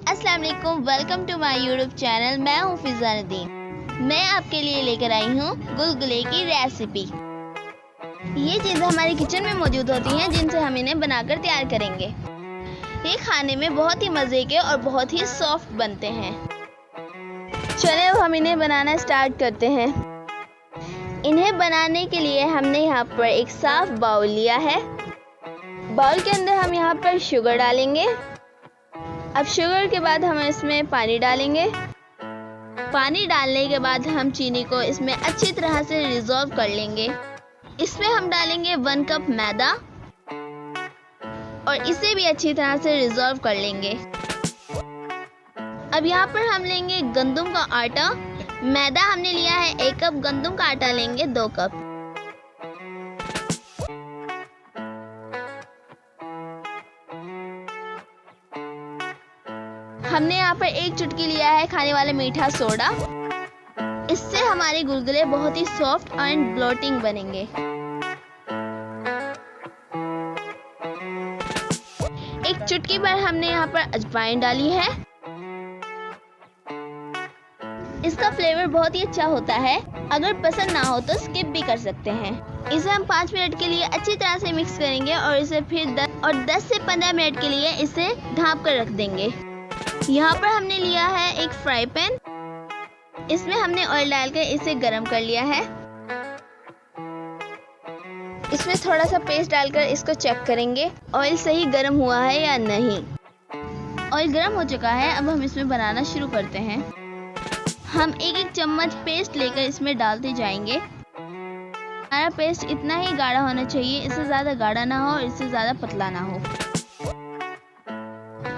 अस्सलाम वालेकुम, welcome to my YouTube channel. मैं हूँ फिजा नदीम। मैं आपके लिए लेकर आई हूँ गुलगुले की रेसिपी। ये चीज़ें हमारे किचन में मौजूद होती हैं जिनसे हम इन्हें बनाकर तैयार करेंगे। ये खाने में बहुत ही मज़े के और बहुत ही सॉफ्ट बनते हैं। चलिए अब हम इन्हें बनाना स्टार्ट करते हैं। इन्हें बनाने के लिए हमने यहाँ पर एक साफ बाउल लिया है। बाउल के अंदर हम यहाँ पर शुगर डालेंगे। अब शुगर के बाद हम इसमें पानी डालेंगे। पानी डालने के बाद हम चीनी को इसमें अच्छी तरह से डिसॉल्व कर लेंगे। इसमें हम डालेंगे 1 कप मैदा और इसे भी अच्छी तरह से डिसॉल्व कर लेंगे। अब यहाँ पर हम लेंगे गंदम का आटा। मैदा हमने लिया है 1 कप, गंदम का आटा लेंगे 2 कप। हमने यहाँ पर 1 चुटकी लिया है खाने वाला मीठा सोडा। इससे हमारे गुलगुले बहुत ही सॉफ्ट एंड ब्लोटिंग बनेंगे। एक चुटकी भर हमने यहाँ पर अजवाइन डाली है। इसका फ्लेवर बहुत ही अच्छा होता है। अगर पसंद ना हो तो स्किप भी कर सकते हैं। इसे हम 5 मिनट के लिए अच्छी तरह से मिक्स करेंगे और इसे फिर 10 से 15 मिनट के लिए इसे ढाँप कर रख देंगे। यहाँ पर हमने लिया है एक फ्राई पैन। इसमें हमने ऑयल डालकर इसे गरम कर लिया है। इसमें थोड़ा सा पेस्ट डालकर इसको चेक करेंगे ऑयल सही गरम हुआ है या नहीं। ऑयल गरम हो चुका है। अब हम इसमें बनाना शुरू करते हैं। हम 1-1 चम्मच पेस्ट लेकर इसमें डालते जाएंगे। हमारा पेस्ट इतना ही गाढ़ा होना चाहिए, इससे ज़्यादा गाढ़ा ना हो और इससे ज़्यादा पतला ना हो।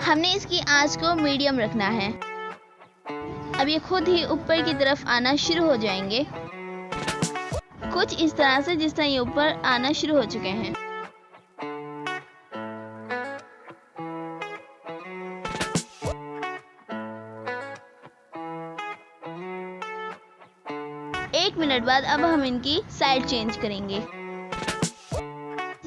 हमने इसकी आंच को मीडियम रखना है। अब ये खुद ही ऊपर की तरफ आना शुरू हो जाएंगे, कुछ इस तरह से जिस तरह ये ऊपर आना शुरू हो चुके हैं। एक मिनट बाद अब हम इनकी साइड चेंज करेंगे।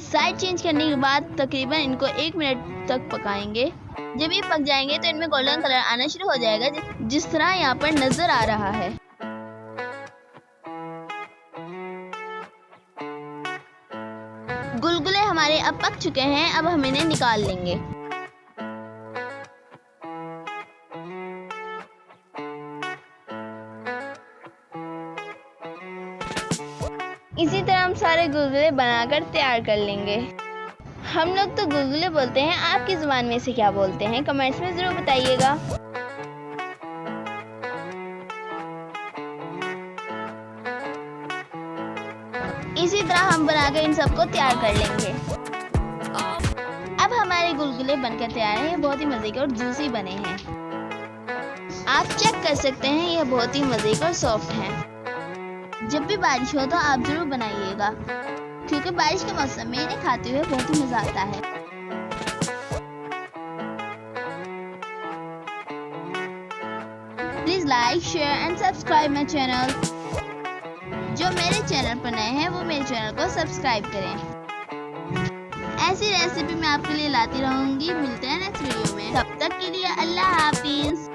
साइड चेंज करने के बाद तकरीबन इनको 1 मिनट तक पकाएंगे। जब ये पक जाएंगे तो इनमें गोल्डन कलर आना शुरू हो जाएगा, जिस तरह यहाँ पर नजर आ रहा है। गुलगुले हमारे अब पक चुके हैं। अब हम इन्हें निकाल लेंगे। इसी तरह हम सारे गुलगुले बनाकर तैयार कर लेंगे। हम लोग तो गुलगुले बोलते हैं, आपकी जुबान में से क्या बोलते हैं कमेंट्स में जरूर बताइएगा। इसी तरह हम बनाकर इन सबको तैयार कर लेंगे। अब हमारे गुलगुले बनकर तैयार हैं। ये बहुत ही मजे के और जूसी बने हैं। आप चेक कर सकते हैं, ये बहुत ही मजे के और सॉफ्ट हैं। जब भी बारिश हो तो आप जरूर बनाइएगा, क्योंकि बारिश के मौसम में इन्हें खाते हुए बहुत ही मजा आता है। Please like, share and subscribe my channel. जो मेरे चैनल पर नए हैं वो मेरे चैनल को सब्सक्राइब करें। ऐसी रेसिपी मैं आपके लिए लाती रहूंगी। मिलते हैं नेक्स्ट वीडियो में। तब तक के लिए अल्लाह हाफिज।